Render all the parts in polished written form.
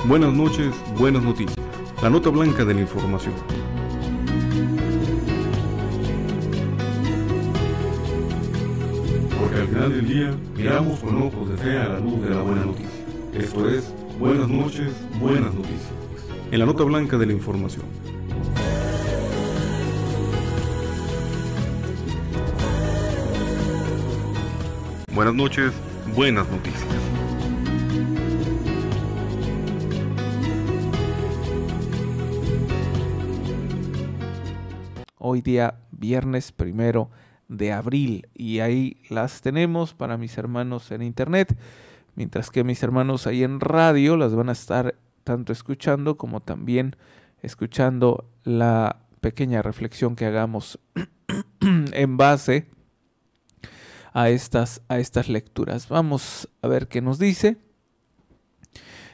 Buenas noches, buenas noticias. La nota blanca de la información. Porque al final del día, miramos con ojos de fe a la luz de la buena noticia. Esto es, buenas noches, buenas noticias. En la nota blanca de la información. Buenas noches, buenas noticias. Hoy día, viernes 1 de abril, y ahí las tenemos para mis hermanos en internet, mientras que mis hermanos ahí en radio las van a estar tanto escuchando como también escuchando la pequeña reflexión que hagamos en base a estas lecturas. Vamos a ver qué nos dice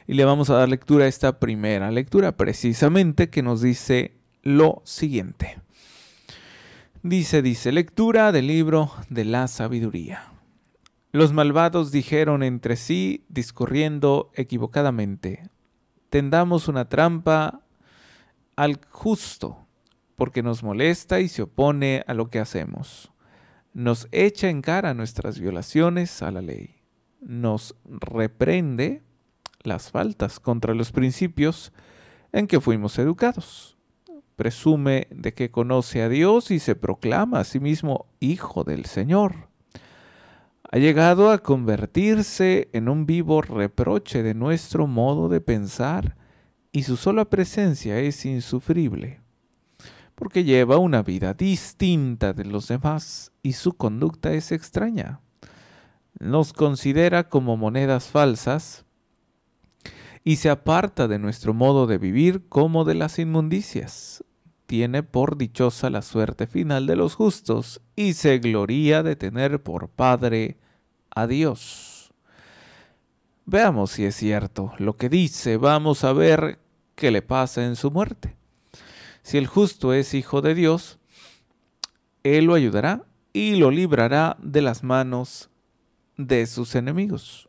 y le vamos a dar lectura a esta primera lectura precisamente, que nos dice lo siguiente. Dice, lectura del libro de la sabiduría. Los malvados dijeron entre sí, discurriendo equivocadamente: tendamos una trampa al justo, porque nos molesta y se opone a lo que hacemos. Nos echa en cara nuestras violaciones a la ley. Nos reprende las faltas contra los principios en que fuimos educados. Presume de que conoce a Dios y se proclama a sí mismo hijo del Señor. Ha llegado a convertirse en un vivo reproche de nuestro modo de pensar, y su sola presencia es insufrible, porque lleva una vida distinta de los demás y su conducta es extraña. Nos considera como monedas falsas y se aparta de nuestro modo de vivir como de las inmundicias. Tiene por dichosa la suerte final de los justos y se gloría de tener por Padre a Dios. Veamos si es cierto lo que dice. Vamos a ver qué le pasa en su muerte. Si el justo es hijo de Dios, Él lo ayudará y lo librará de las manos de sus enemigos.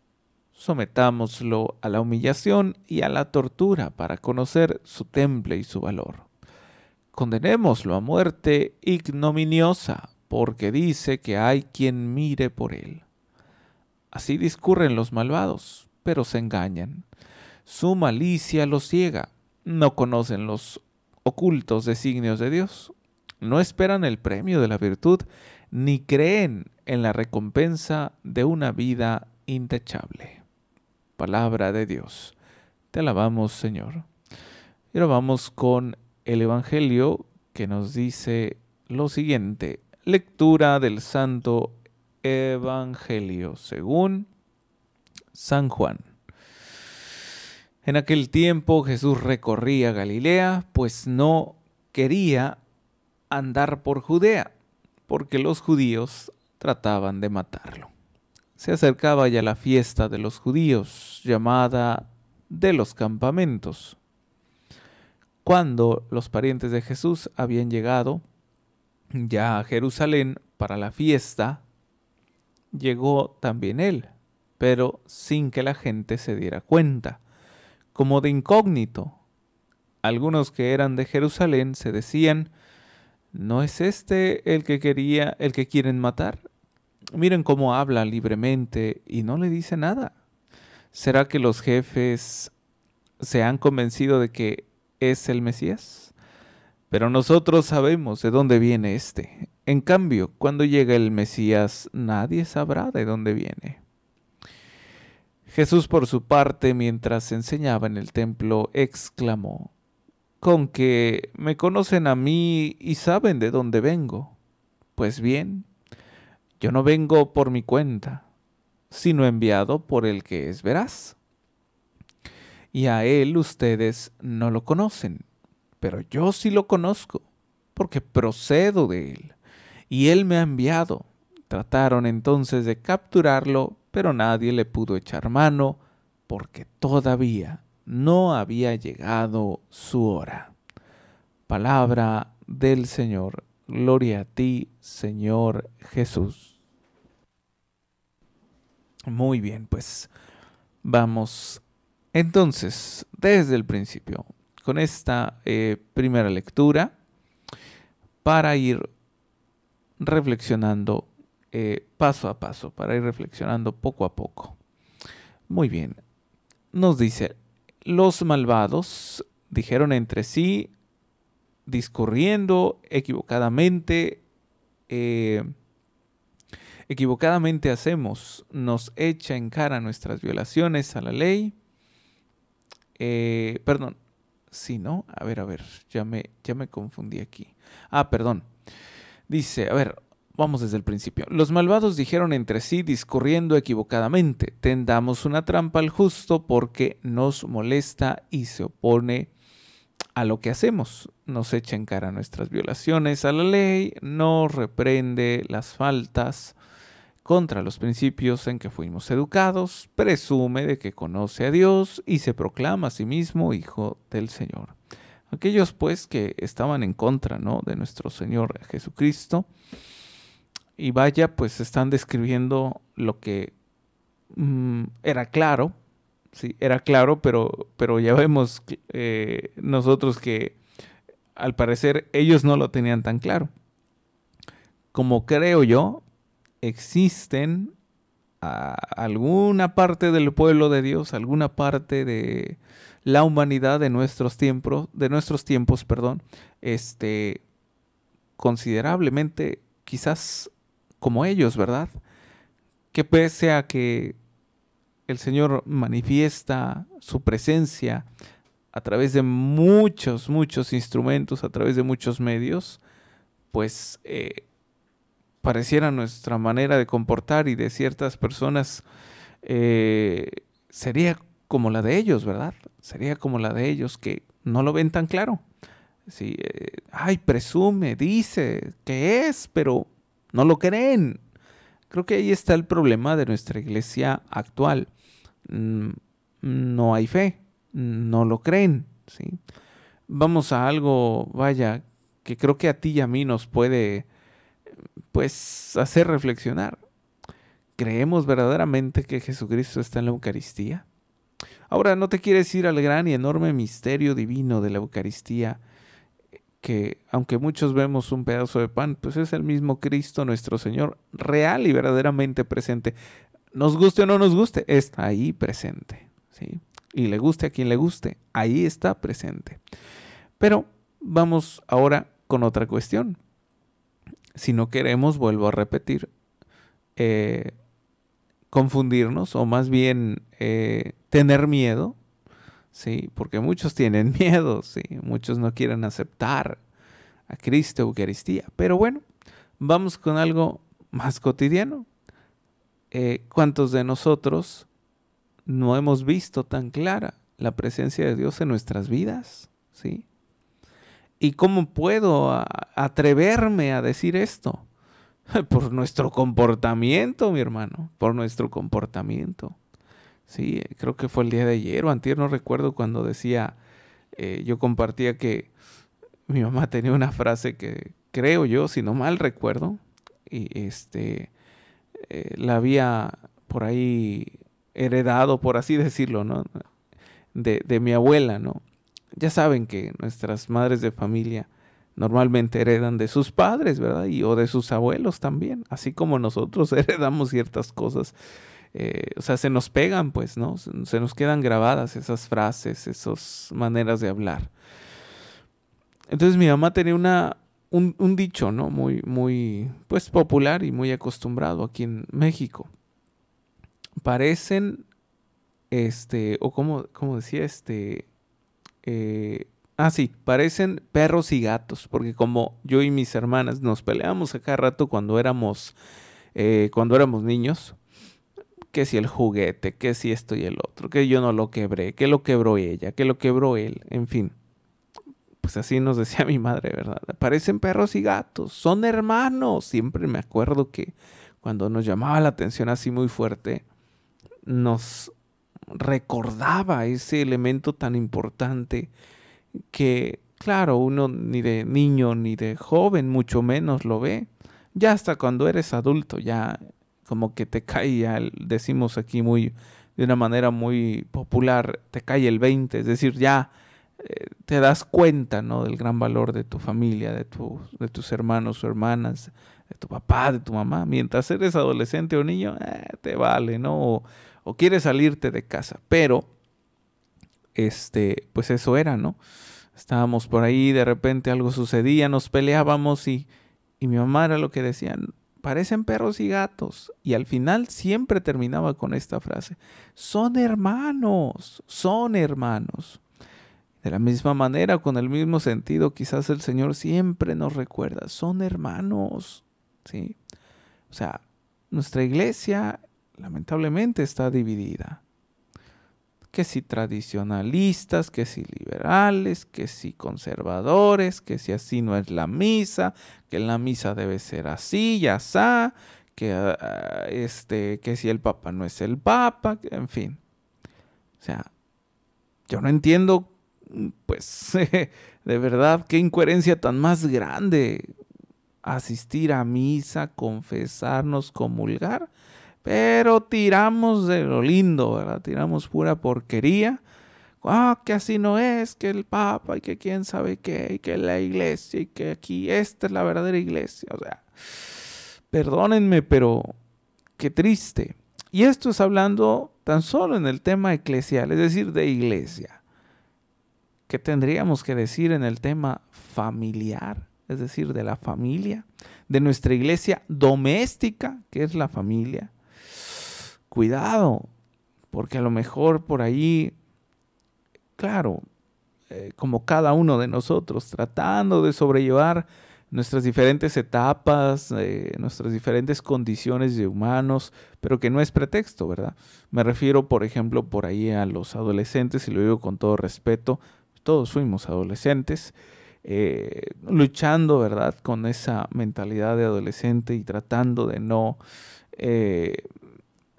Sometámoslo a la humillación y a la tortura para conocer su temple y su valor. Condenémoslo a muerte ignominiosa, porque dice que hay quien mire por él. Así discurren los malvados, pero se engañan. Su malicia los ciega. No conocen los ocultos designios de Dios. No esperan el premio de la virtud, ni creen en la recompensa de una vida intachable. Palabra de Dios. Te alabamos, Señor. Y ahora vamos con el Evangelio, que nos dice lo siguiente. Lectura del Santo Evangelio según San Juan. En aquel tiempo Jesús recorría Galilea, pues no quería andar por Judea, porque los judíos trataban de matarlo. Se acercaba ya la fiesta de los judíos, llamada de los campamentos. Cuando los parientes de Jesús habían llegado ya a Jerusalén para la fiesta, llegó también él, pero sin que la gente se diera cuenta, como de incógnito. Algunos que eran de Jerusalén se decían: ¿no es este el que quieren matar? Miren cómo habla libremente y no le dice nada. ¿Será que los jefes se han convencido de que es el Mesías? Pero nosotros sabemos de dónde viene este. En cambio, cuando llega el Mesías, nadie sabrá de dónde viene. Jesús, por su parte, mientras enseñaba en el templo, exclamó: ¿con que me conocen a mí y saben de dónde vengo? Pues bien, yo no vengo por mi cuenta, sino enviado por el que es veraz. Y a él ustedes no lo conocen, pero yo sí lo conozco, porque procedo de él, y él me ha enviado. Trataron entonces de capturarlo, pero nadie le pudo echar mano, porque todavía no había llegado su hora. Palabra del Señor. Gloria a ti, Señor Jesús. Muy bien, pues vamos Entonces, desde el principio, con esta primera lectura, para ir reflexionando paso a paso, para ir reflexionando poco a poco. Muy bien, nos dice, los malvados dijeron entre sí, discurriendo equivocadamente, hacemos, nos echa en cara nuestras violaciones a la ley. Perdón, sí, ¿no? A ver, ya me confundí aquí. Perdón. Dice, a ver, vamos desde el principio. Los malvados dijeron entre sí, discurriendo equivocadamente, tendamos una trampa al justo porque nos molesta y se opone a lo que hacemos. Nos echa en cara nuestras violaciones a la ley, nos reprende las faltas contra los principios en que fuimos educados, presume de que conoce a Dios y se proclama a sí mismo hijo del Señor. Aquellos pues que estaban en contra, ¿no?, de nuestro Señor Jesucristo, y vaya, pues están describiendo lo que era claro, sí, era claro, pero ya vemos nosotros que al parecer ellos no lo tenían tan claro. Como creo yo, existen alguna parte del pueblo de Dios, alguna parte de la humanidad de nuestros tiempos, considerablemente quizás como ellos, ¿verdad? Que pese a que el Señor manifiesta su presencia a través de muchos instrumentos, a través de muchos medios, pues pareciera nuestra manera de comportar y de ciertas personas sería como la de ellos, ¿verdad? Sería como la de ellos que no lo ven tan claro. Sí, presume, dice que es, pero no lo creen. Creo que ahí está el problema de nuestra iglesia actual. No hay fe, no lo creen, ¿sí? Vamos a algo, vaya, que creo que a ti y a mí nos puede, pues, hacer reflexionar. ¿Creemos verdaderamente que Jesucristo está en la Eucaristía? Ahora, no te quieres ir al gran y enorme misterio divino de la Eucaristía, que aunque muchos vemos un pedazo de pan, pues es el mismo Cristo nuestro Señor, real y verdaderamente presente. Nos guste o no nos guste, está ahí presente, ¿sí? Y le guste a quien le guste, ahí está presente. Pero vamos ahora con otra cuestión. Si no queremos, vuelvo a repetir, confundirnos o más bien tener miedo, ¿sí? Porque muchos tienen miedo, ¿sí? Muchos no quieren aceptar a Cristo Eucaristía. Pero bueno, vamos con algo más cotidiano. ¿Cuántos de nosotros no hemos visto tan clara la presencia de Dios en nuestras vidas? ¿Sí? ¿Y cómo puedo atreverme a decir esto? Por nuestro comportamiento, mi hermano, por nuestro comportamiento. Sí, creo que fue el día de ayer o antier, no recuerdo, cuando decía, yo compartía que mi mamá tenía una frase que creo yo, si no mal recuerdo, y la había por ahí heredado, por así decirlo, ¿no? De mi abuela, ¿no? Ya saben que nuestras madres de familia normalmente heredan de sus padres, ¿verdad? O de sus abuelos también, así como nosotros heredamos ciertas cosas. O sea, se nos pegan, pues, ¿no? Se nos quedan grabadas esas frases, esas maneras de hablar. Entonces mi mamá tenía un dicho, ¿no? Muy, pues, popular y muy acostumbrado aquí en México. Parecen, o como decía, sí, parecen perros y gatos, porque como yo y mis hermanas nos peleamos a cada rato cuando éramos niños, que si el juguete, que si esto y el otro, que yo no lo quebré, que lo quebró ella, que lo quebró él, en fin. Pues así nos decía mi madre, ¿verdad? Parecen perros y gatos, son hermanos. Siempre me acuerdo que cuando nos llamaba la atención así muy fuerte, nos recordaba ese elemento tan importante que, claro, uno ni de niño ni de joven, mucho menos lo ve. Ya hasta cuando eres adulto, ya como que te cae, ya decimos aquí muy de una manera muy popular, te cae el 20, es decir, ya te das cuenta, ¿no?, del gran valor de tu familia, de tus hermanos o hermanas, de tu papá, de tu mamá. Mientras eres adolescente o niño, te vale, ¿no? O quieres salirte de casa. Pero, pues eso era, ¿no? Estábamos por ahí, de repente algo sucedía, nos peleábamos y mi mamá era lo que decía: parecen perros y gatos. Y al final siempre terminaba con esta frase: son hermanos, son hermanos. De la misma manera, con el mismo sentido, quizás el Señor siempre nos recuerda: son hermanos, ¿sí? O sea, nuestra iglesia lamentablemente está dividida. Que si tradicionalistas, que si liberales, que si conservadores, que si así no es la misa, que la misa debe ser así y asá, que si el Papa no es el Papa, en fin. O sea, yo no entiendo, pues, de verdad, qué incoherencia tan más grande. Asistir a misa, confesarnos, comulgar, pero tiramos de lo lindo, ¿verdad? Tiramos pura porquería. Que así no es, que el Papa y que quién sabe qué, y que la iglesia y que aquí esta es la verdadera iglesia. O sea, perdónenme, pero qué triste. Y esto es hablando tan solo en el tema eclesial, es decir, de iglesia. ¿Qué tendríamos que decir en el tema familiar? Es decir, de la familia, de nuestra iglesia doméstica, que es la familia. Cuidado, porque a lo mejor por ahí, claro, como cada uno de nosotros, tratando de sobrellevar nuestras diferentes etapas, nuestras diferentes condiciones de humanos, pero que no es pretexto, ¿verdad? Me refiero, por ejemplo, por ahí a los adolescentes, y lo digo con todo respeto, todos fuimos adolescentes, luchando, ¿verdad?, con esa mentalidad de adolescente y tratando de no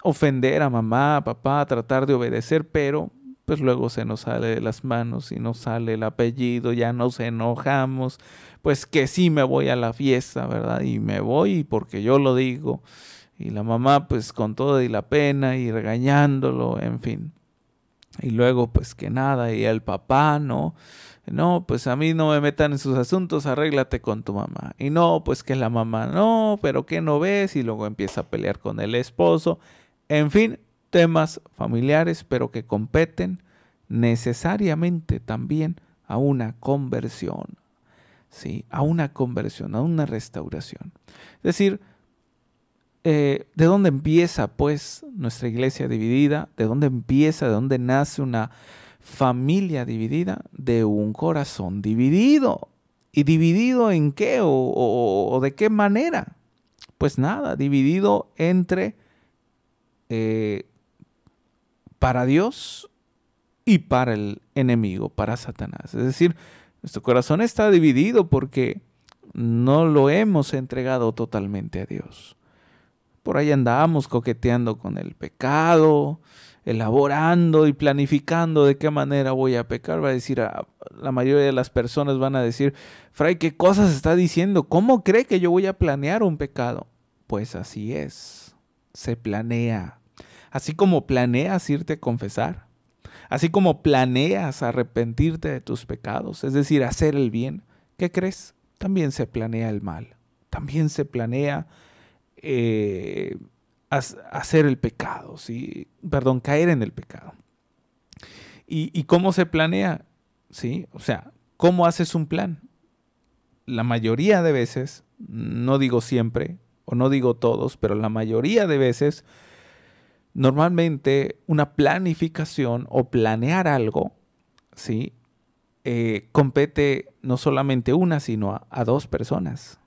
ofender a mamá, a papá, tratar de obedecer, pero pues luego se nos sale de las manos y nos sale el apellido, ya nos enojamos, pues que sí me voy a la fiesta, ¿verdad? Y me voy porque yo lo digo, y la mamá pues con toda y la pena y regañándolo, en fin. Y luego pues que nada, y el papá, ¿no? No, pues a mí no me metan en sus asuntos, arréglate con tu mamá. Y no, pues que la mamá, no, pero ¿qué no ves? Y luego empieza a pelear con el esposo. En fin, temas familiares, pero que competen necesariamente también a una conversión, ¿sí? A una conversión, a una restauración. Es decir, ¿de dónde empieza pues nuestra iglesia dividida? ¿De dónde empieza, de dónde nace una familia dividida? De un corazón dividido. ¿Y dividido en qué o de qué manera? Pues nada, dividido entre para Dios y para el enemigo, para Satanás. Es decir, nuestro corazón está dividido porque no lo hemos entregado totalmente a Dios. Por ahí andamos coqueteando con el pecado, elaborando y planificando de qué manera voy a pecar. Va a decir, la mayoría de las personas van a decir: Fray, ¿qué cosas está diciendo? ¿Cómo cree que yo voy a planear un pecado? Pues así es, se planea. Así como planeas irte a confesar, así como planeas arrepentirte de tus pecados, es decir, hacer el bien, ¿qué crees? También se planea el mal, también se planea hacer el pecado, ¿sí? Perdón, caer en el pecado. ¿Y cómo se planea? ¿Sí? O sea, ¿cómo haces un plan? La mayoría de veces, no digo siempre, o no digo todos, pero la mayoría de veces, normalmente una planificación o planear algo, ¿sí? Compete no solamente una, sino a dos personas.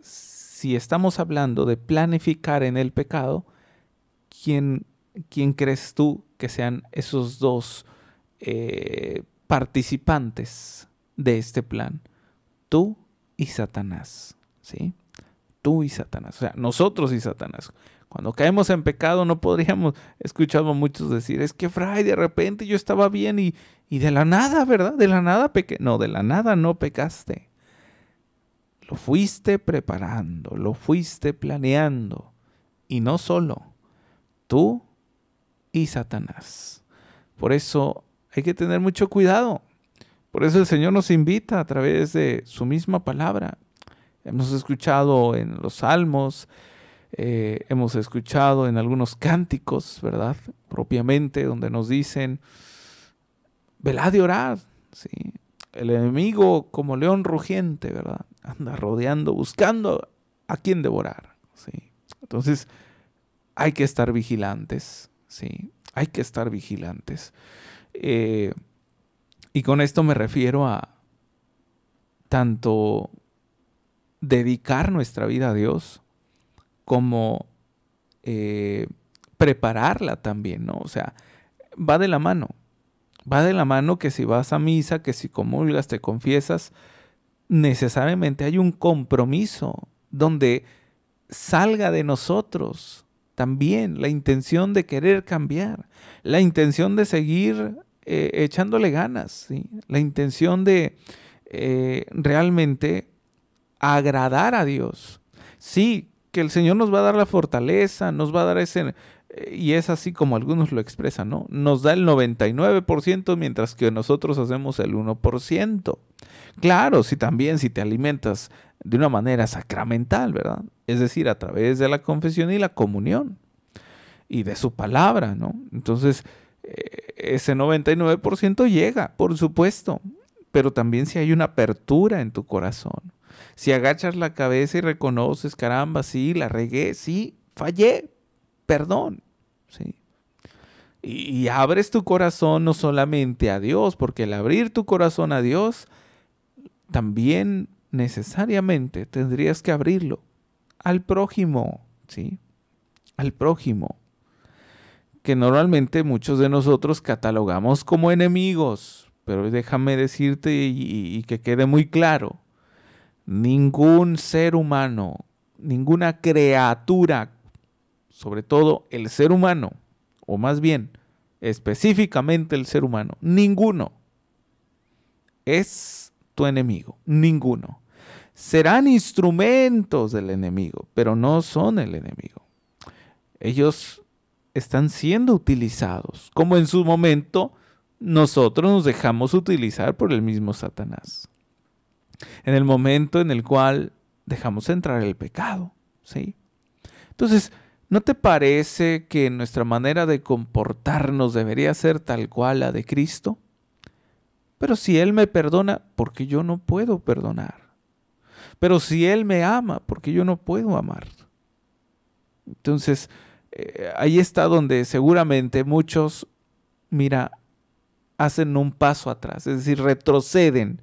Si estamos hablando de planificar en el pecado, ¿quién crees tú que sean esos dos participantes de este plan? Tú y Satanás, ¿sí? Tú y Satanás, o sea, nosotros y Satanás. Cuando caemos en pecado no podríamos, he escuchado a muchos decir: es que Fray, de repente yo estaba bien y de la nada, ¿verdad? De la nada pequé. No, de la nada no pecaste. Lo fuiste preparando, lo fuiste planeando. Y no solo tú y Satanás. Por eso hay que tener mucho cuidado. Por eso el Señor nos invita a través de su misma palabra. Hemos escuchado en los salmos, hemos escuchado en algunos cánticos, ¿verdad? Propiamente, donde nos dicen, velad y orad, ¿sí? El enemigo, como león rugiente, ¿verdad? Anda rodeando, buscando a quién devorar, ¿sí? Entonces, hay que estar vigilantes, ¿sí? Hay que estar vigilantes. Y con esto me refiero a tanto dedicar nuestra vida a Dios como prepararla también, ¿no? O sea, va de la mano. Va de la mano que si vas a misa, que si comulgas, te confiesas, necesariamente hay un compromiso donde salga de nosotros también la intención de querer cambiar, la intención de seguir echándole ganas, ¿sí? La intención de realmente agradar a Dios. Sí, que el Señor nos va a dar la fortaleza, nos va a dar ese, y es así como algunos lo expresan, ¿no? Nos da el 99% mientras que nosotros hacemos el 1%. Claro, si te alimentas de una manera sacramental, ¿verdad? Es decir, a través de la confesión y la comunión y de su palabra, ¿no? Entonces, ese 99% llega, por supuesto, pero también si hay una apertura en tu corazón. Si agachas la cabeza y reconoces, caramba, sí, la regué, sí, fallé, perdón, ¿sí? Y abres tu corazón no solamente a Dios, porque el abrir tu corazón a Dios, también necesariamente tendrías que abrirlo al prójimo, ¿sí? Al prójimo, que normalmente muchos de nosotros catalogamos como enemigos, pero déjame decirte y que quede muy claro, ningún ser humano, ninguna criatura, sobre todo el ser humano, o más bien, específicamente el ser humano, ninguno es tu enemigo, ninguno. Serán instrumentos del enemigo, pero no son el enemigo. Ellos están siendo utilizados, como en su momento nosotros nos dejamos utilizar por el mismo Satanás. En el momento en el cual dejamos entrar el pecado, ¿sí? Entonces, ¿no te parece que nuestra manera de comportarnos debería ser tal cual la de Cristo? Pero si Él me perdona, ¿por qué yo no puedo perdonar? Pero si Él me ama, ¿por qué yo no puedo amar? Entonces, ahí está donde seguramente muchos, hacen un paso atrás, es decir, retroceden.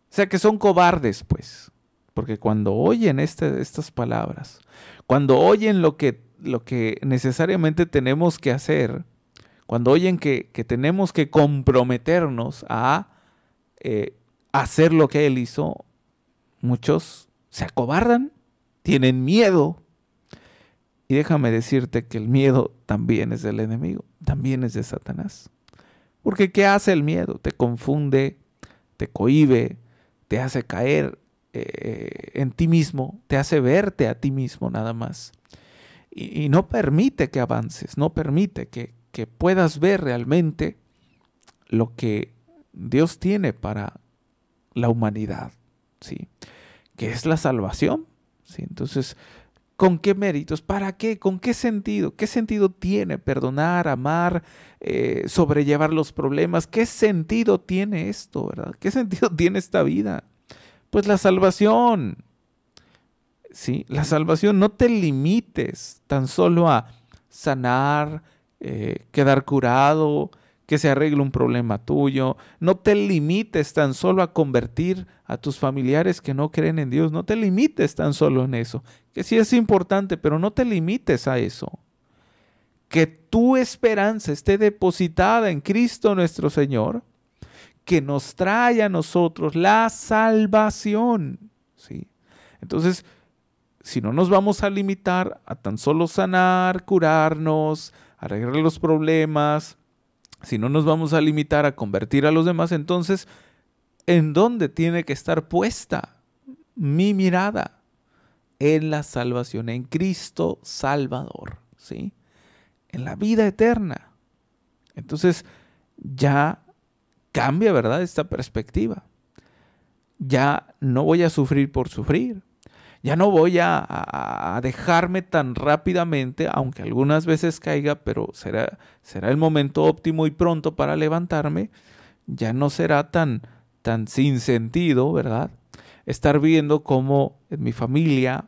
O sea que son cobardes, pues, porque cuando oyen estas palabras, cuando oyen lo que necesariamente tenemos que hacer, cuando oyen que tenemos que comprometernos a hacer lo que Él hizo, muchos se acobardan, tienen miedo. Y déjame decirte que el miedo también es del enemigo, también es de Satanás. Porque ¿qué hace el miedo? Te confunde, te cohíbe, te hace caer en ti mismo, te hace verte a ti mismo nada más. Y no permite que avances, no permite que puedas ver realmente lo que Dios tiene para la humanidad, ¿sí? Que es la salvación, ¿sí? Entonces, ¿con qué méritos? ¿Para qué? ¿Con qué sentido? ¿Qué sentido tiene perdonar, amar, sobrellevar los problemas? ¿Qué sentido tiene esto, verdad? ¿Qué sentido tiene esta vida? Pues la salvación, ¿sí? La salvación. No te limites tan solo a sanar, quedar curado, que se arregle un problema tuyo. No te limites tan solo a convertir a tus familiares que no creen en Dios. No te limites tan solo en eso, que sí es importante, pero no te limites a eso. Que tu esperanza esté depositada en Cristo nuestro Señor, que nos trae a nosotros la salvación, ¿sí? Entonces, si no nos vamos a limitar a tan solo sanar, curarnos, arreglar los problemas, si no nos vamos a limitar a convertir a los demás, entonces, ¿en dónde tiene que estar puesta mi mirada? En la salvación, en Cristo Salvador, ¿sí? En la vida eterna, Entonces ya cambia, ¿verdad?, esta perspectiva. Ya no voy a sufrir por sufrir. Ya no voy a dejarme tan rápidamente, aunque algunas veces caiga, pero será el momento óptimo y pronto para levantarme. Ya no será tan sin sentido, ¿verdad?, estar viendo cómo en mi familia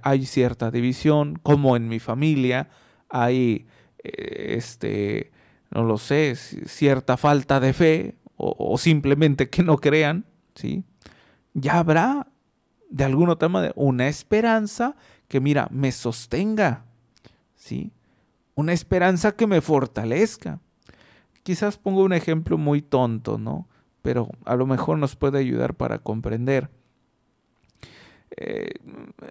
hay cierta división, cómo en mi familia hay, no lo sé, cierta falta de fe o simplemente que no crean, ¿sí? Ya habrá de alguna otra manera una esperanza que, mira, me sostenga, ¿sí? Una esperanza que me fortalezca. Quizás pongo un ejemplo muy tonto, ¿no?, pero a lo mejor nos puede ayudar para comprender.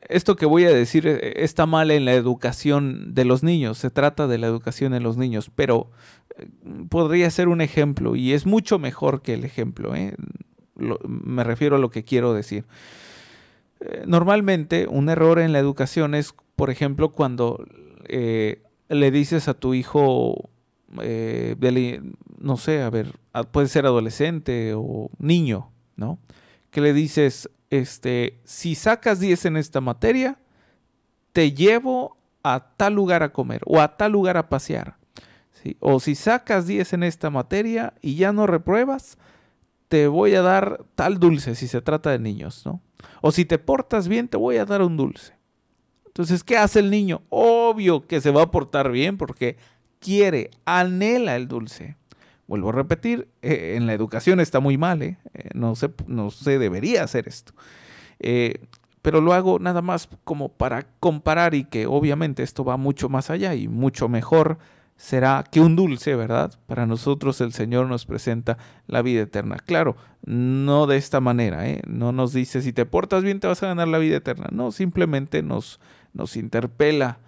Esto que voy a decir está mal en la educación de los niños, se trata de la educación en los niños, pero podría ser un ejemplo y es mucho mejor que el ejemplo, me refiero a lo que quiero decir. Normalmente un error en la educación es, por ejemplo, cuando le dices a tu hijo, no sé, puede ser adolescente o niño, ¿no?, que le dices, si sacas 10 en esta materia, te llevo a tal lugar a comer o a tal lugar a pasear, ¿sí? O si sacas 10 en esta materia y ya no repruebas, te voy a dar tal dulce, si se trata de niños, ¿no? O si te portas bien, te voy a dar un dulce. Entonces, ¿qué hace el niño? Obvio que se va a portar bien porque quiere, anhela el dulce. Vuelvo a repetir, en la educación está muy mal, no se debería hacer esto. Pero lo hago nada más como para comparar y que obviamente esto va mucho más allá y mucho mejor será que un dulce, ¿verdad? Para nosotros el Señor nos presenta la vida eterna. Claro, no de esta manera, no nos dice si te portas bien te vas a ganar la vida eterna. No, simplemente nos interpela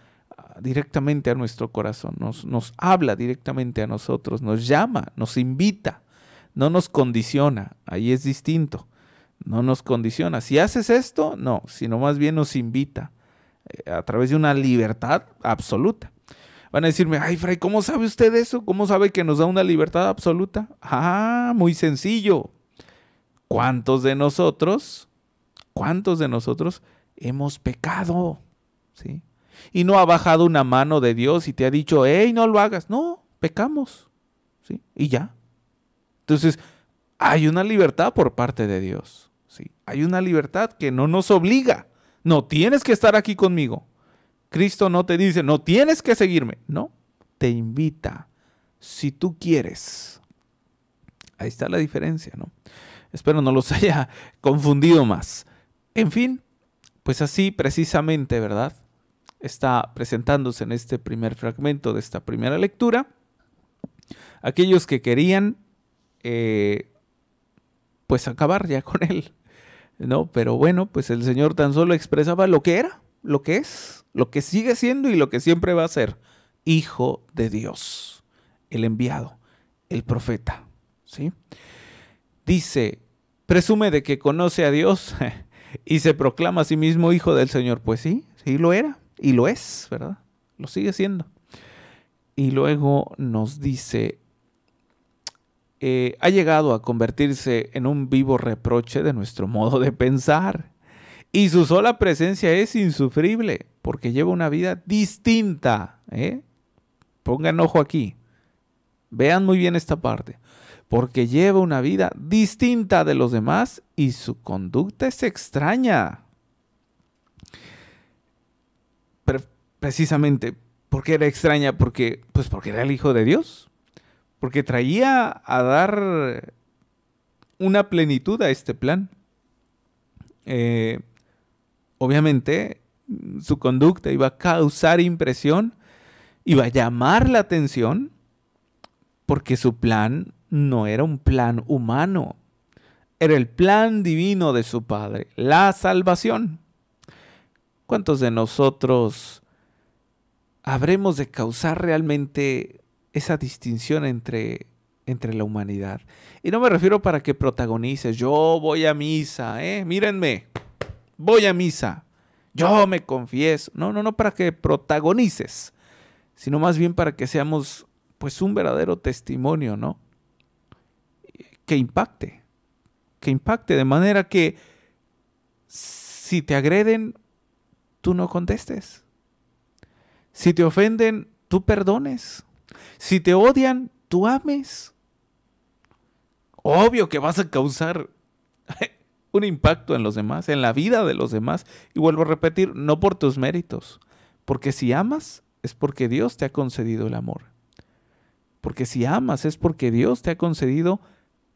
directamente a nuestro corazón, nos habla directamente a nosotros, nos llama, nos invita, no nos condiciona. Ahí es distinto, no nos condiciona. Si haces esto, no, sino más bien nos invita a través de una libertad absoluta. Van a decirme, ay, Fray, ¿cómo sabe usted eso? ¿Cómo sabe que nos da una libertad absoluta? Ah, muy sencillo. ¿Cuántos de nosotros hemos pecado? ¿Sí? Y no ha bajado una mano de Dios y te ha dicho, hey, no lo hagas. No, pecamos, ¿sí? Y ya. Entonces, hay una libertad por parte de Dios, ¿sí? Hay una libertad que no nos obliga. No tienes que estar aquí conmigo. Cristo no te dice, no tienes que seguirme. No, te invita, si tú quieres. Ahí está la diferencia, ¿no? Espero no los haya confundido más. En fin, pues así precisamente, ¿verdad?, está presentándose en este primer fragmento de esta primera lectura aquellos que querían pues acabar ya con él, ¿no? Pero bueno, pues el Señor tan solo expresaba lo que era, lo que es, lo que sigue siendo y lo que siempre va a ser: Hijo de Dios, el enviado, el profeta, ¿sí? Dice, presume de que conoce a Dios y se proclama a sí mismo Hijo del Señor. Pues sí, sí lo era. Y lo es, ¿verdad? Lo sigue siendo. Y luego nos dice, ha llegado a convertirse en un vivo reproche de nuestro modo de pensar. Y su sola presencia es insufrible, porque lleva una vida distinta. Pongan ojo aquí. Vean muy bien esta parte. Porque lleva una vida distinta de los demás y su conducta es extraña. Precisamente, ¿por qué era extraña? Porque era el Hijo de Dios. Porque traía a dar una plenitud a este plan. Obviamente, su conducta iba a causar impresión, iba a llamar la atención, porque su plan no era un plan humano. Era el plan divino de su Padre, la salvación. ¿Cuántos de nosotros habremos de causar realmente esa distinción entre la humanidad? Y no me refiero para que protagonices, yo voy a misa, mírenme, voy a misa, yo me confieso. No para que protagonices, sino más bien para que seamos pues un verdadero testimonio, ¿no? Que impacte de manera que si te agreden, tú no contestes. Si te ofenden, tú perdones. Si te odian, tú ames. Obvio que vas a causar un impacto en los demás, en la vida de los demás. Y vuelvo a repetir, no por tus méritos. Porque si amas, es porque Dios te ha concedido el amor. Porque si amas, es porque Dios te ha concedido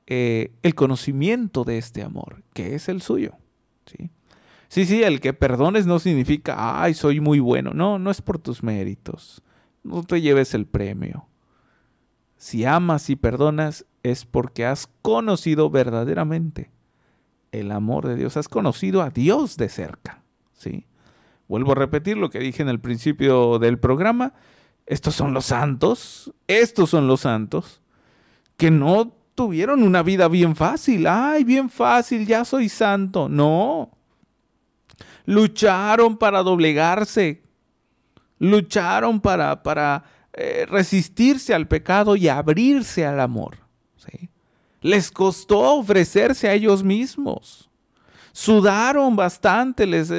el conocimiento de este amor, que es el suyo. ¿Sí? Sí, el que perdones no significa, ay, soy muy bueno. No, no es por tus méritos. No te lleves el premio. Si amas y perdonas, es porque has conocido verdaderamente el amor de Dios. Has conocido a Dios de cerca. ¿Sí? Vuelvo a repetir lo que dije en el principio del programa. Estos son los santos que no tuvieron una vida bien fácil. Ay, bien fácil, ya soy santo. No. Lucharon para doblegarse. Lucharon para resistirse al pecado y abrirse al amor. ¿Sí? Les costó ofrecerse a ellos mismos. Sudaron bastante, les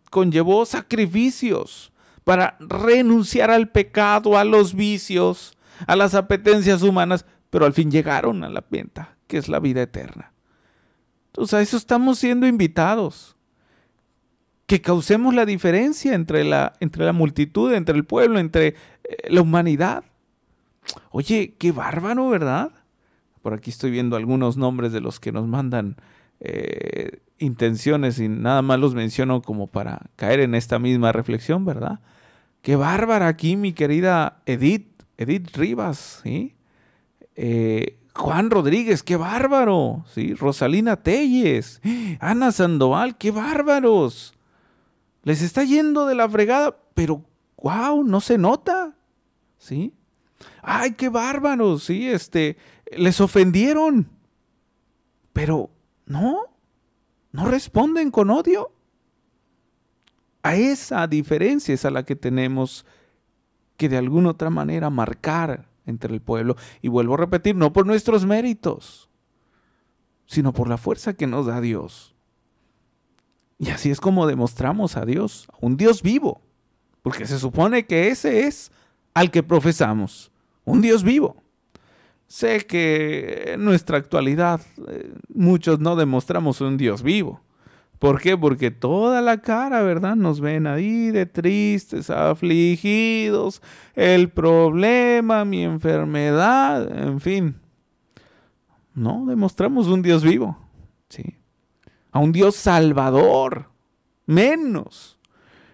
conllevó sacrificios para renunciar al pecado, a los vicios, a las apetencias humanas, pero al fin llegaron a la meta, que es la vida eterna. Entonces a eso estamos siendo invitados. Que causemos la diferencia entre la multitud, entre el pueblo, entre la humanidad. Oye, qué bárbaro, ¿verdad? Por aquí estoy viendo algunos nombres de los que nos mandan intenciones y nada más los menciono como para caer en esta misma reflexión, ¿verdad? Qué bárbara aquí mi querida Edith Rivas, ¿sí? Juan Rodríguez, qué bárbaro, ¿sí? Rosalina Telles, Ana Sandoval, qué bárbaros. Les está yendo de la fregada, pero wow, no se nota, ¿sí? Ay, qué bárbaros, ¿sí? Les ofendieron, pero no responden con odio. A esa diferencia es a la que tenemos que de alguna otra manera marcar entre el pueblo. Y vuelvo a repetir, no por nuestros méritos, sino por la fuerza que nos da Dios. Y así es como demostramos a Dios, a un Dios vivo, porque se supone que ese es al que profesamos, un Dios vivo. Sé que en nuestra actualidad muchos no demostramos un Dios vivo. ¿Por qué? Porque toda la cara, ¿verdad? Nos ven ahí de tristes, afligidos, el problema, mi enfermedad, en fin. No demostramos un Dios vivo, ¿sí? A un Dios salvador, menos.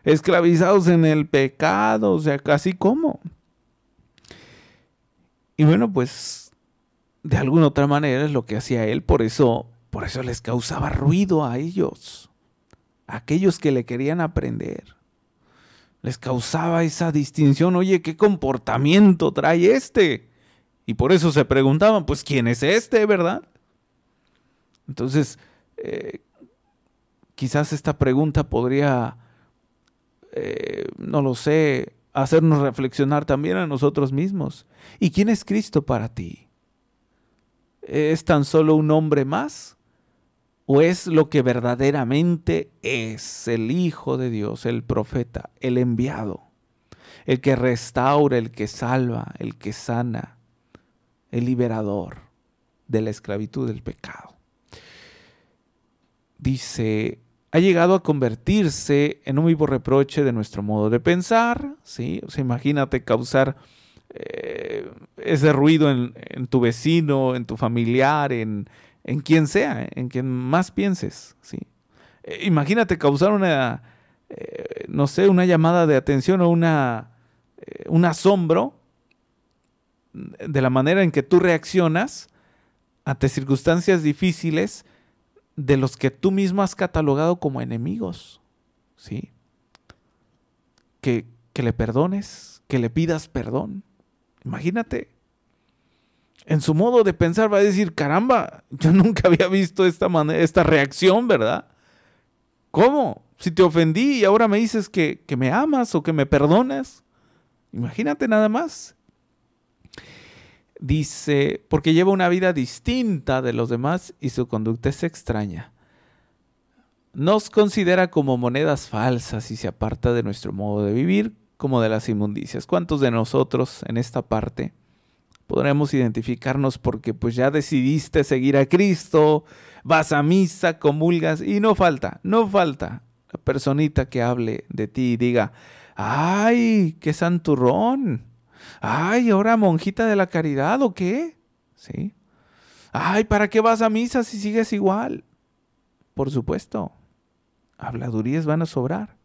Esclavizados en el pecado, o sea, casi como. Y bueno, pues, de alguna otra manera es lo que hacía él, por eso les causaba ruido a ellos, a aquellos que le querían aprender. Les causaba esa distinción, oye, ¿qué comportamiento trae este? Y por eso se preguntaban, pues, ¿quién es este, verdad? Entonces, quizás esta pregunta podría, no lo sé, hacernos reflexionar también a nosotros mismos. ¿Y quién es Cristo para ti? ¿Es tan solo un hombre más? ¿O es lo que verdaderamente es el Hijo de Dios, el profeta, el enviado, el que restaura, el que salva, el que sana, el liberador de la esclavitud del pecado? Dice, ha llegado a convertirse en un vivo reproche de nuestro modo de pensar, ¿sí? O sea, imagínate causar ese ruido en tu vecino, en tu familiar, en quien sea, en quien más pienses, ¿sí? Imagínate causar una, no sé, una llamada de atención o un asombro de la manera en que tú reaccionas ante circunstancias difíciles de los que tú mismo has catalogado como enemigos, ¿sí? Que le perdones, que le pidas perdón. Imagínate. En su modo de pensar va a decir, caramba, yo nunca había visto esta reacción, ¿verdad? ¿Cómo? Si te ofendí y ahora me dices que me amas o que me perdonas. Imagínate nada más. Dice, porque lleva una vida distinta de los demás y su conducta es extraña. Nos considera como monedas falsas y se aparta de nuestro modo de vivir como de las inmundicias. ¿Cuántos de nosotros en esta parte podremos identificarnos porque pues ya decidiste seguir a Cristo, vas a misa, comulgas y no falta la personita que hable de ti y diga, ¡ay, qué santurrón! ¡Ay, ahora monjita de la caridad o qué! ¿Sí? ¡Ay, ¿para qué vas a misa si sigues igual? Por supuesto, habladurías van a sobrar,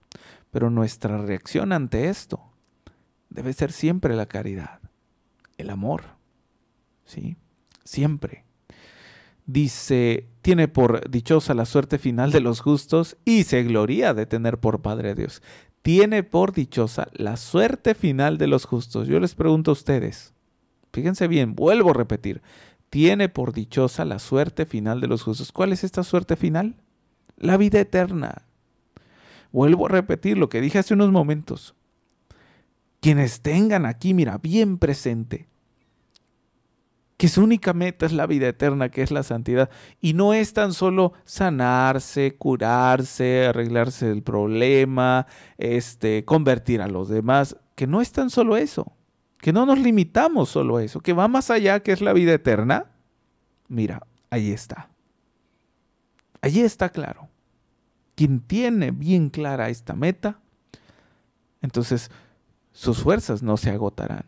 pero nuestra reacción ante esto debe ser siempre la caridad, el amor, ¿sí? Siempre. Dice, tiene por dichosa la suerte final de los justos y se gloría de tener por Padre a Dios. Tiene por dichosa la suerte final de los justos. Yo les pregunto a ustedes, fíjense bien, vuelvo a repetir, tiene por dichosa la suerte final de los justos. ¿Cuál es esta suerte final? La vida eterna. Vuelvo a repetir lo que dije hace unos momentos. Quienes tengan aquí, mira, bien presente, que su única meta es la vida eterna, que es la santidad, y no es tan solo sanarse, curarse, arreglarse el problema, convertir a los demás, que no es tan solo eso, que no nos limitamos solo a eso, que va más allá, que es la vida eterna. Mira, ahí está. Allí está claro. Quien tiene bien clara esta meta, entonces sus fuerzas no se agotarán.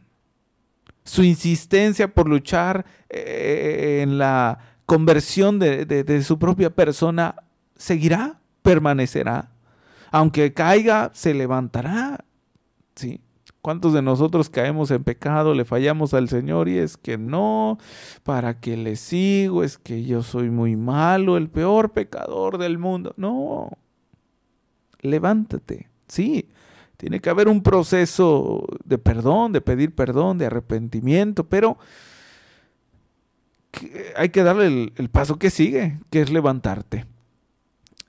Su insistencia por luchar en la conversión de su propia persona seguirá, permanecerá. Aunque caiga, se levantará. ¿Sí? ¿Cuántos de nosotros caemos en pecado, le fallamos al Señor y es que no, para qué le sigo, es que yo soy muy malo, el peor pecador del mundo? No, levántate, sí. Tiene que haber un proceso de perdón, de pedir perdón, de arrepentimiento, pero hay que darle el paso que sigue, que es levantarte.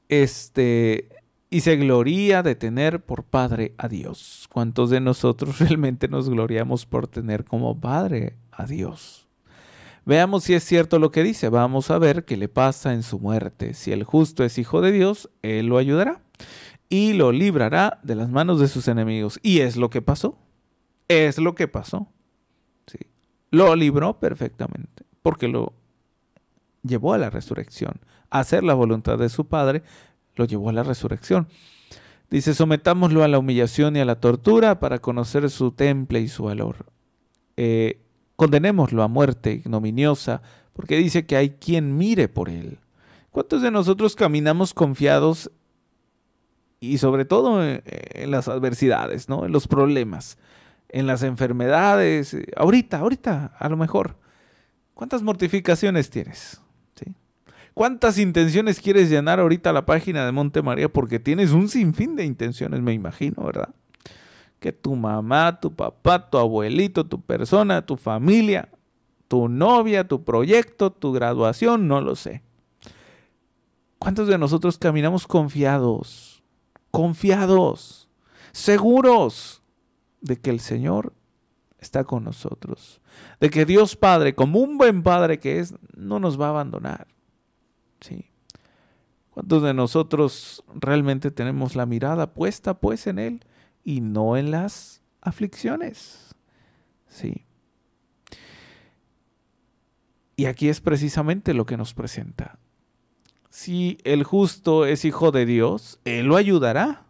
Y se gloría de tener por Padre a Dios. ¿Cuántos de nosotros realmente nos gloriamos por tener como Padre a Dios? Veamos si es cierto lo que dice. Vamos a ver qué le pasa en su muerte. Si el justo es hijo de Dios, Él lo ayudará y lo librará de las manos de sus enemigos. Y es lo que pasó. Es lo que pasó. Sí. Lo libró perfectamente, porque lo llevó a la resurrección. A hacer la voluntad de su Padre, lo llevó a la resurrección. Dice, sometámoslo a la humillación y a la tortura para conocer su temple y su valor. Condenémoslo a muerte ignominiosa, porque dice que hay quien mire por él. ¿Cuántos de nosotros caminamos confiados y sobre todo en las adversidades, ¿no? En los problemas, en las enfermedades? Ahorita, a lo mejor. ¿Cuántas mortificaciones tienes? ¿Sí? ¿Cuántas intenciones quieres llenar ahorita la página de Monte María? Porque tienes un sinfín de intenciones, me imagino, ¿verdad? Que tu mamá, tu papá, tu abuelito, tu persona, tu familia, tu novia, tu proyecto, tu graduación, no lo sé. ¿Cuántos de nosotros caminamos confiados, seguros de que el Señor está con nosotros, de que Dios Padre, como un buen Padre que es, no nos va a abandonar? ¿Sí? ¿Cuántos de nosotros realmente tenemos la mirada puesta pues en Él y no en las aflicciones? Sí. Y aquí es precisamente lo que nos presenta. Si el justo es hijo de Dios, Él lo ayudará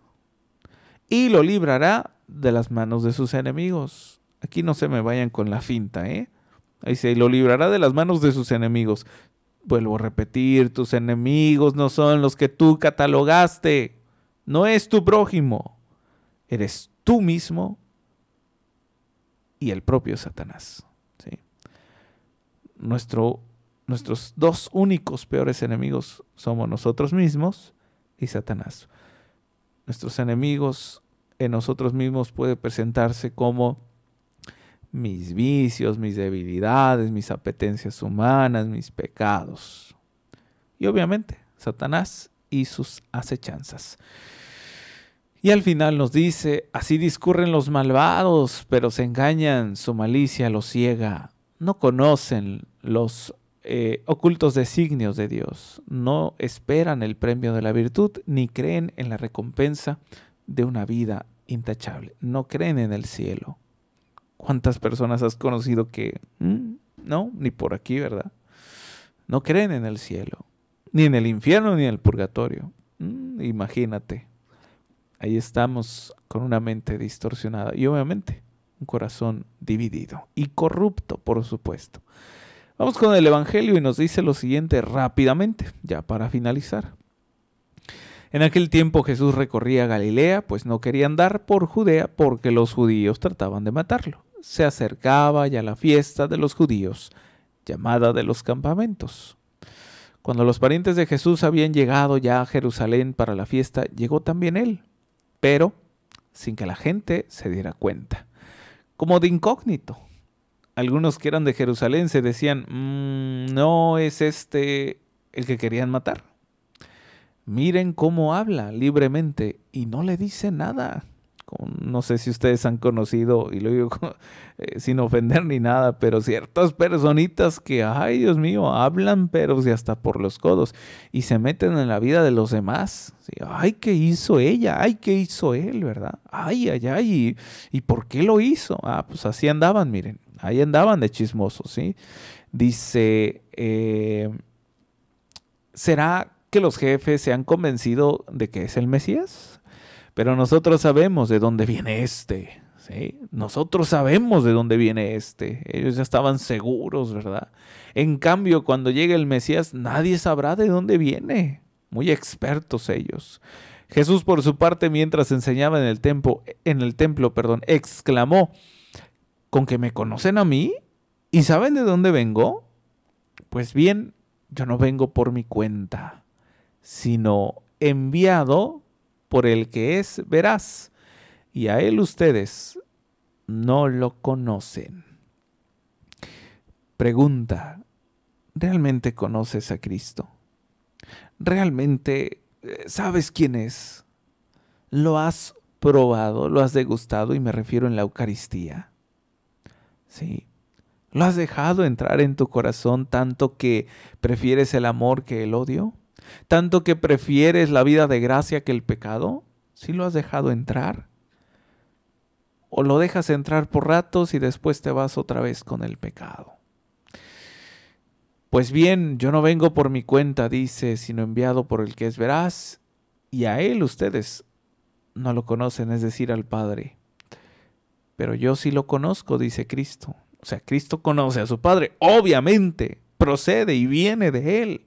y lo librará de las manos de sus enemigos. Aquí no se me vayan con la finta, ¿eh? Ahí dice, y lo librará de las manos de sus enemigos. Vuelvo a repetir, tus enemigos no son los que tú catalogaste. No es tu prójimo. Eres tú mismo y el propio Satanás. ¿Sí? Nuestros dos únicos peores enemigos somos nosotros mismos y Satanás. Nuestros enemigos en nosotros mismos puede presentarse como mis vicios, mis debilidades, mis apetencias humanas, mis pecados. Y obviamente Satanás y sus acechanzas. Y al final nos dice, así discurren los malvados, pero se engañan, su malicia los ciega. no conocen los ocultos designios de Dios, no esperan el premio de la virtud, ni creen en la recompensa de una vida intachable, no creen en el cielo. ¿Cuántas personas has conocido que no, ni por aquí, verdad? No creen en el cielo, ni en el infierno, ni en el purgatorio. Imagínate, ahí estamos con una mente distorsionada y obviamente un corazón dividido y corrupto, por supuesto. Vamos con el Evangelio y nos dice lo siguiente rápidamente, ya para finalizar. En aquel tiempo Jesús recorría Galilea, pues no quería andar por Judea porque los judíos trataban de matarlo. Se acercaba ya la fiesta de los judíos, llamada de los campamentos. Cuando los parientes de Jesús habían llegado ya a Jerusalén para la fiesta, llegó también él, pero sin que la gente se diera cuenta, como de incógnito. Algunos que eran de Jerusalén se decían, ¿no es este el que querían matar? Miren cómo habla libremente y no le dice nada. No sé si ustedes han conocido, y lo digo sin ofender ni nada, pero ciertas personitas que, ay Dios mío, hablan pero si hasta por los codos y se meten en la vida de los demás. ¿Sí? Ay, ¿qué hizo ella? Ay, ¿qué hizo él? ¿Verdad? Ay, ay, ay, ¿y por qué lo hizo? Pues así andaban, miren, ahí andaban de chismosos, ¿sí? Dice, ¿será que los jefes se han convencido de que es el Mesías? Pero nosotros sabemos de dónde viene este, ¿sí? Nosotros sabemos de dónde viene este. Ellos ya estaban seguros, ¿verdad? En cambio, cuando llegue el Mesías, nadie sabrá de dónde viene. Muy expertos ellos. Jesús, por su parte, mientras enseñaba en el templo, exclamó, ¿con que me conocen a mí? ¿Y saben de dónde vengo? Pues bien, yo no vengo por mi cuenta, sino enviado por el que es veraz, y a él ustedes no lo conocen. Pregunta, ¿realmente conoces a Cristo? ¿Realmente sabes quién es? ¿Lo has probado, lo has degustado? Y me refiero en la Eucaristía. ¿Sí? ¿Lo has dejado entrar en tu corazón tanto que prefieres el amor que el odio? ¿Tanto que prefieres la vida de gracia que el pecado? ¿Sí lo has dejado entrar? ¿O lo dejas entrar por ratos y después te vas otra vez con el pecado? Pues bien, yo no vengo por mi cuenta, dice, sino enviado por el que es veraz, y a él ustedes no lo conocen, es decir, al Padre. Pero yo sí lo conozco, dice Cristo. O sea, Cristo conoce a su Padre, obviamente, procede y viene de él.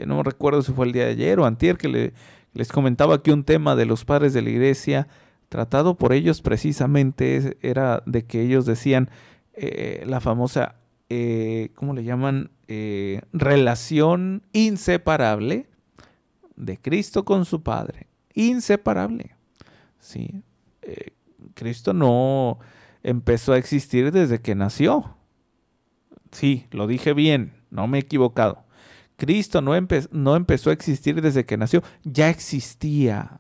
No recuerdo si fue el día de ayer o antier que les comentaba que un tema de los padres de la iglesia tratado por ellos precisamente era de que ellos decían la famosa, ¿cómo le llaman? Relación inseparable de Cristo con su Padre. Inseparable. ¿Sí? Cristo no empezó a existir desde que nació. Sí, lo dije bien, no me he equivocado. Cristo no empezó a existir desde que nació, ya existía,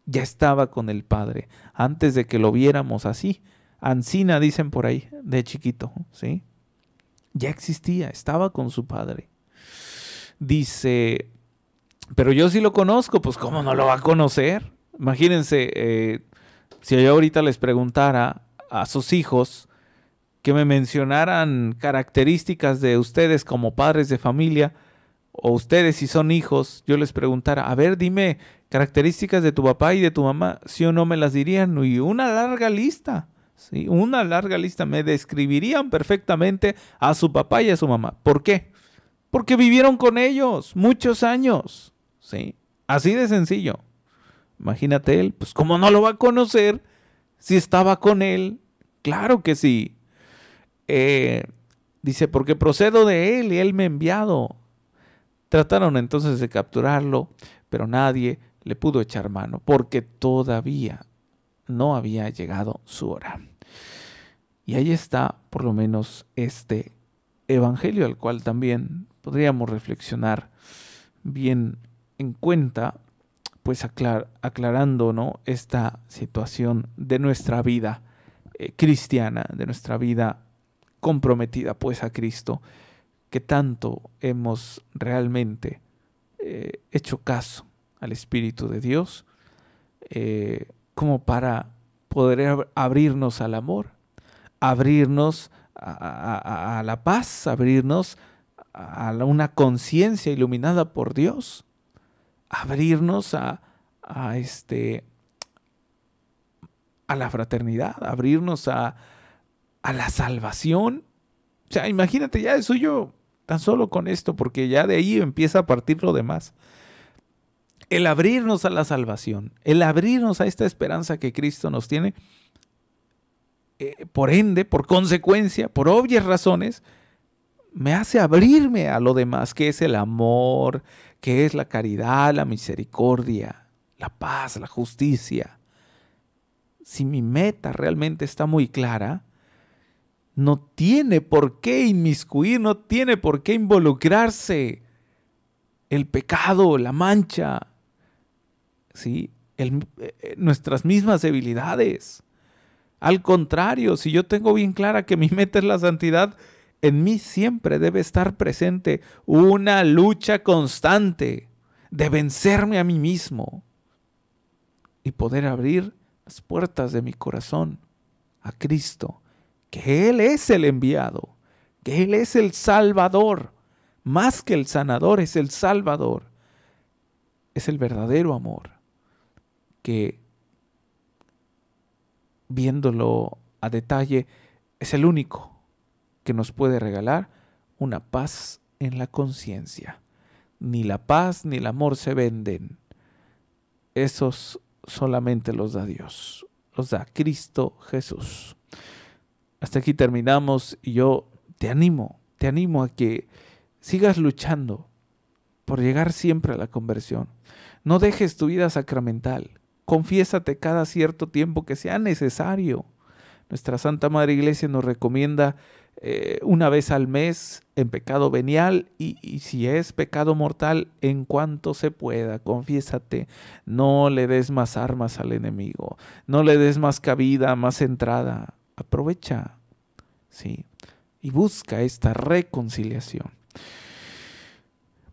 ya estaba con el Padre, antes de que lo viéramos así. Ancina dicen por ahí, de chiquito, ¿sí? Ya existía, estaba con su Padre. Dice, pero yo sí lo conozco, pues ¿cómo no lo va a conocer? Imagínense, si yo ahorita les preguntara a sus hijos que me mencionaran características de ustedes como padres de familia, o ustedes si son hijos, yo les preguntara, a ver, dime características de tu papá y de tu mamá, sí o no me las dirían, y una larga lista, ¿sí? Una larga lista, me describirían perfectamente a su papá y a su mamá. ¿Por qué? Porque vivieron con ellos muchos años, ¿sí? Así de sencillo. Imagínate él, pues ¿cómo no lo va a conocer si estaba con él? Claro que sí. Dice, porque procedo de él y él me ha enviado. Trataron entonces de capturarlo, pero nadie le pudo echar mano, porque todavía no había llegado su hora. Y ahí está, por lo menos, este evangelio, al cual también podríamos reflexionar bien en cuenta, pues aclarando, ¿no?, esta situación de nuestra vida cristiana, de nuestra vida comprometida pues a Cristo, que tanto hemos realmente hecho caso al Espíritu de Dios, como para poder abrirnos al amor, abrirnos a la paz, abrirnos a una conciencia iluminada por Dios, abrirnos a la fraternidad, abrirnos a la salvación. O sea, imagínate ya eso yo tan solo con esto, porque ya de ahí empieza a partir lo demás. El abrirnos a la salvación, el abrirnos a esta esperanza que Cristo nos tiene, por ende, por consecuencia, por obvias razones, me hace abrirme a lo demás, que es el amor, que es la caridad, la misericordia, la paz, la justicia. Si mi meta realmente está muy clara, no tiene por qué inmiscuir, no tiene por qué involucrarse el pecado, la mancha, ¿sí? Nuestras mismas debilidades. Al contrario, si yo tengo bien clara que mi meta es la santidad, en mí siempre debe estar presente una lucha constante de vencerme a mí mismo y poder abrir las puertas de mi corazón a Cristo, que Él es el enviado, que Él es el Salvador, más que el sanador, es el Salvador, es el verdadero amor, que viéndolo a detalle, es el único que nos puede regalar una paz en la conciencia. Ni la paz ni el amor se venden. Esos solamente los da Dios, los da Cristo Jesús. Hasta aquí terminamos y yo te animo a que sigas luchando por llegar siempre a la conversión. No dejes tu vida sacramental. Confiésate cada cierto tiempo que sea necesario. Nuestra Santa Madre Iglesia nos recomienda una vez al mes en pecado venial y si es pecado mortal, en cuanto se pueda. Confiésate, no le des más armas al enemigo, no le des más cabida, más entrada. Aprovecha, ¿sí? Y busca esta reconciliación.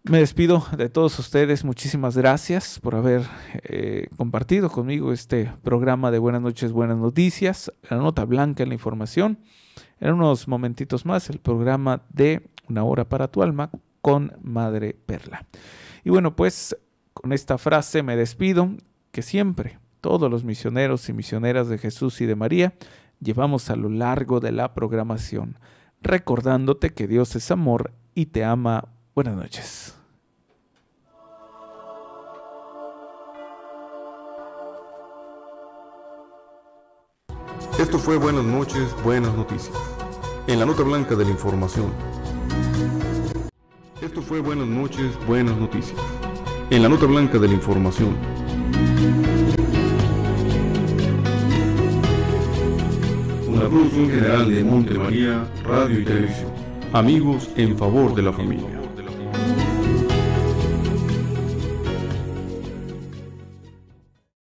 Me despido de todos ustedes. Muchísimas gracias por haber compartido conmigo este programa de Buenas noches, Buenas Noticias. La nota blanca en la información. En unos momentitos más el programa de Una Hora para tu Alma con Madre Perla. Y bueno, pues con esta frase me despido, que siempre todos los misioneros y misioneras de Jesús y de María llevamos a lo largo de la programación, recordándote que Dios es amor y te ama. Buenas noches. Esto fue Buenas noches, Buenas Noticias. En la nota blanca de la información. Esto fue Buenas noches, Buenas Noticias. En la nota blanca de la información. Una producción general de Monte María, Radio y Televisión. Amigos en favor de la familia.